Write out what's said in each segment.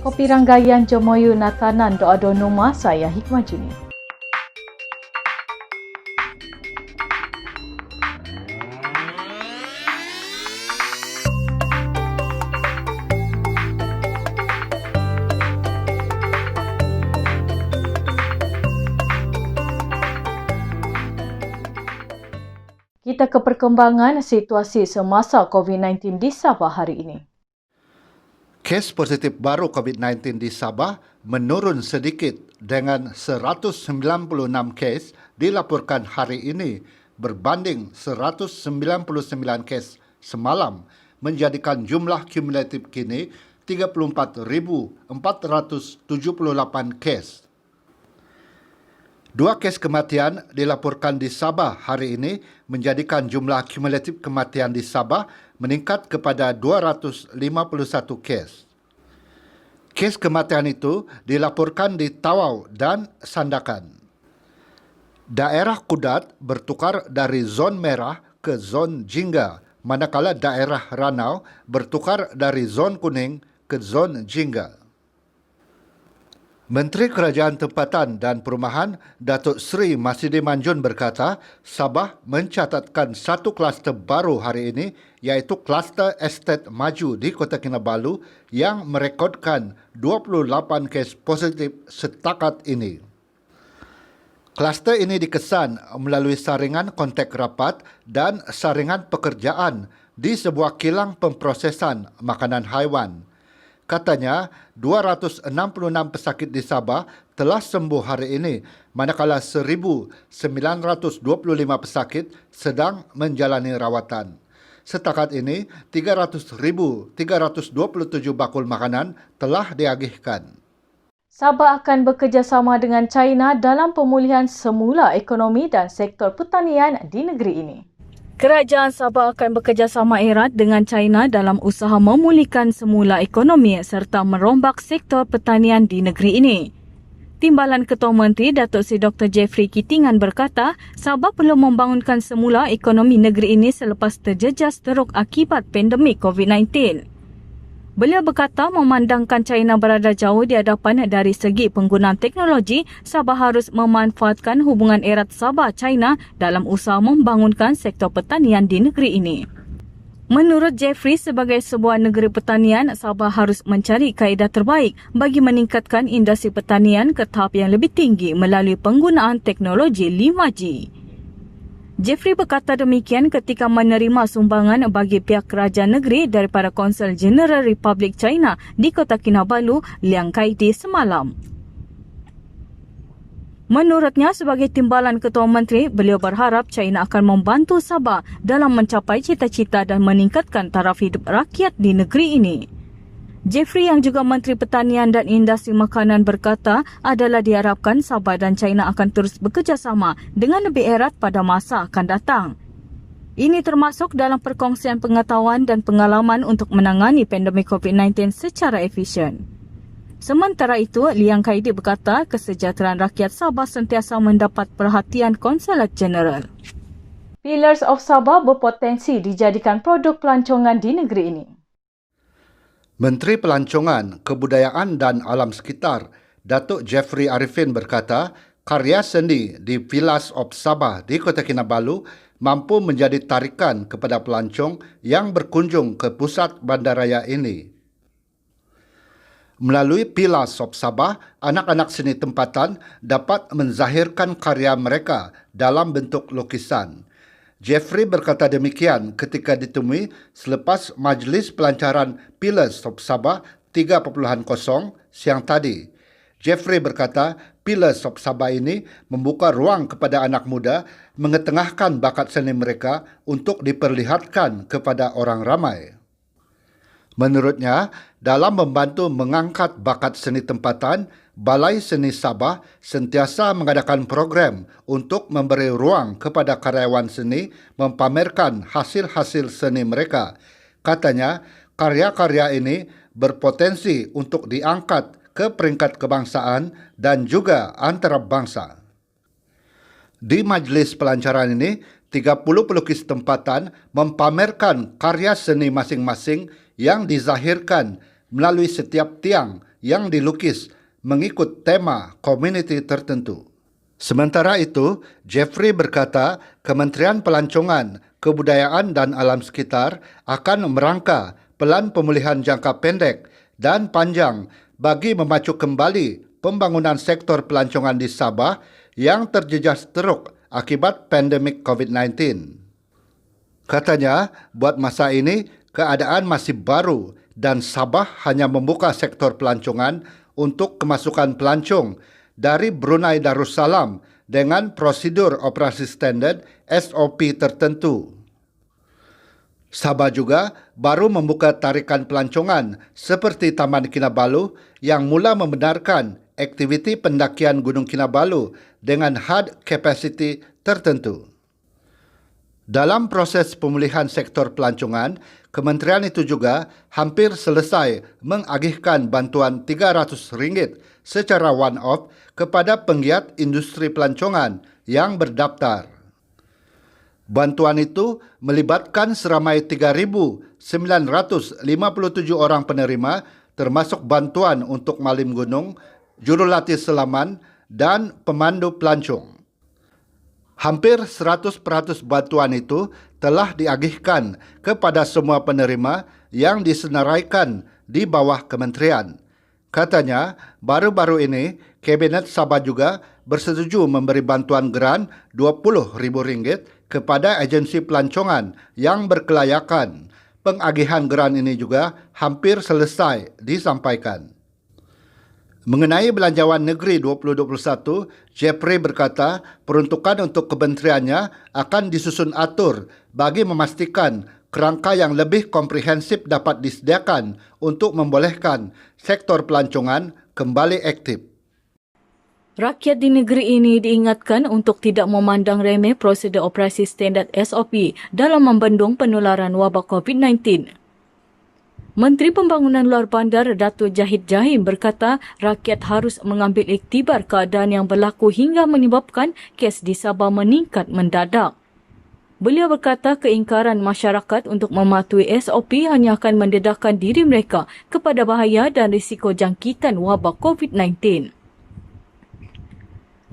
Kopi Ranggayan Jomoyu Natanan Doa Numa saya Hikmah Juni. Kita ke perkembangan situasi semasa COVID-19 di Sabah hari ini. Kes positif baru COVID-19 di Sabah menurun sedikit dengan 196 kes dilaporkan hari ini berbanding 199 kes semalam, menjadikan jumlah kumulatif kini 34,478 kes. 2 kes kematian dilaporkan di Sabah hari ini menjadikan jumlah kumulatif kematian di Sabah meningkat kepada 251 kes. Kes kematian itu dilaporkan di Tawau dan Sandakan. Daerah Kudat bertukar dari zon merah ke zon jingga, manakala daerah Ranau bertukar dari zon kuning ke zon jingga. Menteri Kerajaan Tempatan dan Perumahan Datuk Seri Masidi Manjun berkata, Sabah mencatatkan satu kluster baru hari ini iaitu kluster estet maju di Kota Kinabalu yang merekodkan 28 kes positif setakat ini. Kluster ini dikesan melalui saringan kontak rapat dan saringan pekerjaan di sebuah kilang pemprosesan makanan haiwan. Katanya, 266 pesakit di Sabah telah sembuh hari ini, manakala 1,925 pesakit sedang menjalani rawatan. Setakat ini, 300,327 bakul makanan telah diagihkan. Sabah akan bekerjasama dengan China dalam pemulihan semula ekonomi dan sektor pertanian di negeri ini. Kerajaan Sabah akan bekerjasama erat dengan China dalam usaha memulihkan semula ekonomi serta merombak sektor pertanian di negeri ini. Timbalan Ketua Menteri Datuk Seri Dr. Jeffrey Kitingan berkata, Sabah perlu membangunkan semula ekonomi negeri ini selepas terjejas teruk akibat pandemik COVID-19. Beliau berkata memandangkan China berada jauh di hadapan dari segi penggunaan teknologi, Sabah harus memanfaatkan hubungan erat Sabah-China dalam usaha membangunkan sektor pertanian di negeri ini. Menurut Jeffrey, sebagai sebuah negeri pertanian, Sabah harus mencari kaedah terbaik bagi meningkatkan industri pertanian ke tahap yang lebih tinggi melalui penggunaan teknologi 5G. Jeffrey berkata demikian ketika menerima sumbangan bagi pihak kerajaan negeri daripada Konsul Jeneral Republik China di Kota Kinabalu, Liang Kaidi semalam. Menurutnya, sebagai timbalan Ketua Menteri, beliau berharap China akan membantu Sabah dalam mencapai cita-cita dan meningkatkan taraf hidup rakyat di negeri ini. Jeffrey yang juga Menteri Pertanian dan Industri Makanan berkata adalah diharapkan Sabah dan China akan terus bekerjasama dengan lebih erat pada masa akan datang. Ini termasuk dalam perkongsian pengetahuan dan pengalaman untuk menangani pandemik COVID-19 secara efisien. Sementara itu, Liang Kaidi berkata kesejahteraan rakyat Sabah sentiasa mendapat perhatian Konsulat Jeneral. Pillars of Sabah berpotensi dijadikan produk pelancongan di negeri ini. Menteri Pelancongan, Kebudayaan dan Alam Sekitar, Datuk Jeffrey Arifin berkata, karya seni di Pillars of Sabah di Kota Kinabalu mampu menjadi tarikan kepada pelancong yang berkunjung ke pusat bandaraya ini. Melalui Pillars of Sabah, anak-anak seni tempatan dapat menzahirkan karya mereka dalam bentuk lukisan. Jeffrey berkata demikian ketika ditemui selepas Majlis Pelancaran Pillars of Sabah 3.0 siang tadi. Jeffrey berkata Pillars of Sabah ini membuka ruang kepada anak muda mengetengahkan bakat seni mereka untuk diperlihatkan kepada orang ramai. Menurutnya, dalam membantu mengangkat bakat seni tempatan, Balai Seni Sabah sentiasa mengadakan program untuk memberi ruang kepada karyawan seni mempamerkan hasil-hasil seni mereka. Katanya, karya-karya ini berpotensi untuk diangkat ke peringkat kebangsaan dan juga antarabangsa. Di majlis pelancaran ini, 30 pelukis tempatan mempamerkan karya seni masing-masing yang dizahirkan melalui setiap tiang yang dilukis mengikut tema komuniti tertentu. Sementara itu, Jeffrey berkata Kementerian Pelancongan, Kebudayaan dan Alam Sekitar akan merangka pelan pemulihan jangka pendek dan panjang bagi memacu kembali pembangunan sektor pelancongan di Sabah yang terjejas teruk akibat pandemik COVID-19. Katanya, buat masa ini, keadaan masih baru dan Sabah hanya membuka sektor pelancongan untuk kemasukan pelancong dari Brunei Darussalam dengan prosedur operasi standard SOP tertentu. Sabah juga baru membuka tarikan pelancongan seperti Taman Kinabalu yang mula membenarkan aktiviti pendakian Gunung Kinabalu dengan had capacity tertentu. Dalam proses pemulihan sektor pelancongan, kementerian itu juga hampir selesai mengagihkan bantuan RM300 secara one-off kepada penggiat industri pelancongan yang berdaftar. Bantuan itu melibatkan seramai 3,957 orang penerima termasuk bantuan untuk malim gunung, jurulatih selaman dan pemandu pelancong. Hampir 100% bantuan itu telah diagihkan kepada semua penerima yang disenaraikan di bawah kementerian. Katanya, baru-baru ini Kabinet Sabah juga bersetuju memberi bantuan geran RM20,000 kepada agensi pelancongan yang berkelayakan. Pengagihan geran ini juga hampir selesai disampaikan. Mengenai Belanjawan Negeri 2021, Jeffrey berkata peruntukan untuk kementeriannya akan disusun atur bagi memastikan kerangka yang lebih komprehensif dapat disediakan untuk membolehkan sektor pelancongan kembali aktif. Rakyat di negeri ini diingatkan untuk tidak memandang remeh prosedur operasi standard SOP dalam membendung penularan wabak COVID-19. Menteri Pembangunan Luar Bandar Datuk Jahid Jahim berkata rakyat harus mengambil iktibar keadaan yang berlaku hingga menyebabkan kes di Sabah meningkat mendadak. Beliau berkata keingkaran masyarakat untuk mematuhi SOP hanya akan mendedahkan diri mereka kepada bahaya dan risiko jangkitan wabak COVID-19.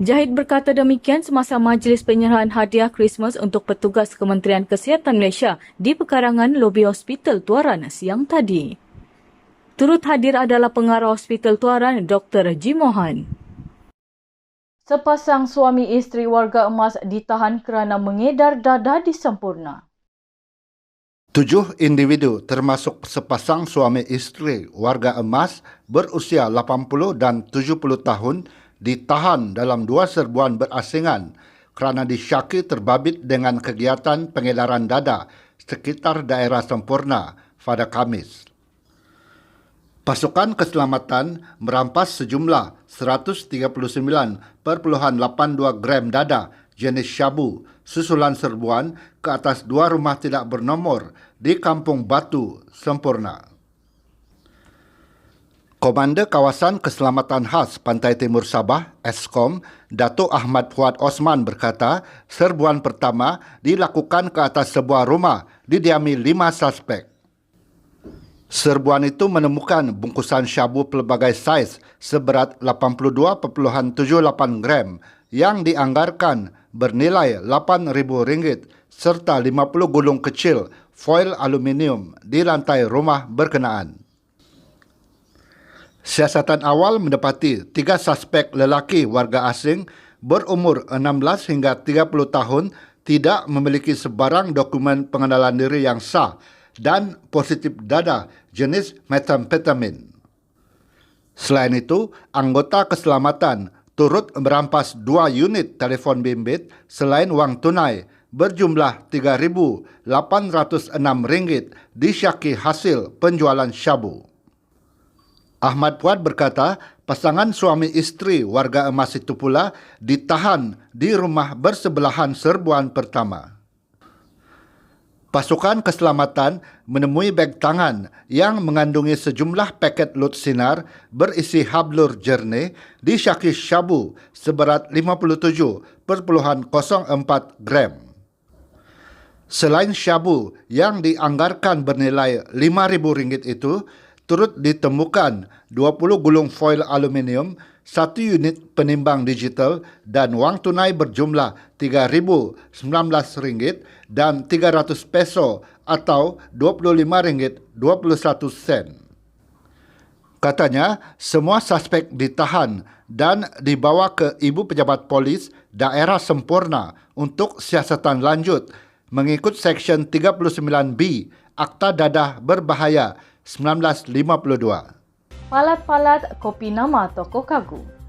Jahid berkata demikian semasa majlis penyerahan hadiah Christmas untuk petugas Kementerian Kesihatan Malaysia di pekarangan lobi Hospital Tuaran siang tadi. Turut hadir adalah pengarah Hospital Tuaran Dr. Jimohan. Sepasang suami isteri warga emas ditahan kerana mengedar dada di Sempurna. 7 individu termasuk sepasang suami isteri warga emas berusia 80 dan 70 tahun ditahan dalam 2 serbuan berasingan kerana disyaki terbabit dengan kegiatan pengedaran dada sekitar daerah Sempurna pada Khamis. Pasukan keselamatan merampas sejumlah 139.82 gram dada jenis syabu susulan serbuan ke atas 2 rumah tidak bernomor di Kampung Batu, Sempurna. Komander Kawasan Keselamatan Khas Pantai Timur Sabah, ESKOM, Datuk Ahmad Fuad Osman berkata, serbuan pertama dilakukan ke atas sebuah rumah didiami 5 suspek. Serbuan itu menemukan bungkusan syabu pelbagai saiz seberat 82.78 gram yang dianggarkan bernilai RM8,000 serta 50 gulung kecil foil aluminium di lantai rumah berkenaan. Siasatan awal mendapati 3 suspek lelaki warga asing berumur 16 hingga 30 tahun tidak memiliki sebarang dokumen pengenalan diri yang sah dan positif dada jenis metamfetamin. Selain itu, anggota keselamatan turut merampas 2 unit telefon bimbit selain wang tunai berjumlah RM3,806 disyaki hasil penjualan syabu. Ahmad Fuad berkata, pasangan suami isteri warga emas itu pula ditahan di rumah bersebelahan serbuan pertama. Pasukan keselamatan menemui beg tangan yang mengandungi sejumlah paket lut sinar berisi hablur jernih disyaki syabu seberat 57.04 gram. Selain syabu yang dianggarkan bernilai RM5,000 itu, Turut ditemukan 20 gulung foil aluminium, 1 unit penimbang digital dan wang tunai berjumlah RM3.019 dan 300 peso atau RM25.21. Katanya, semua suspek ditahan dan dibawa ke Ibu Pejabat Polis Daerah Sempurna untuk siasatan lanjut mengikut Seksyen 39B Akta Dadah Berbahaya 1952. Palat-palat kopi nama toko Kagu.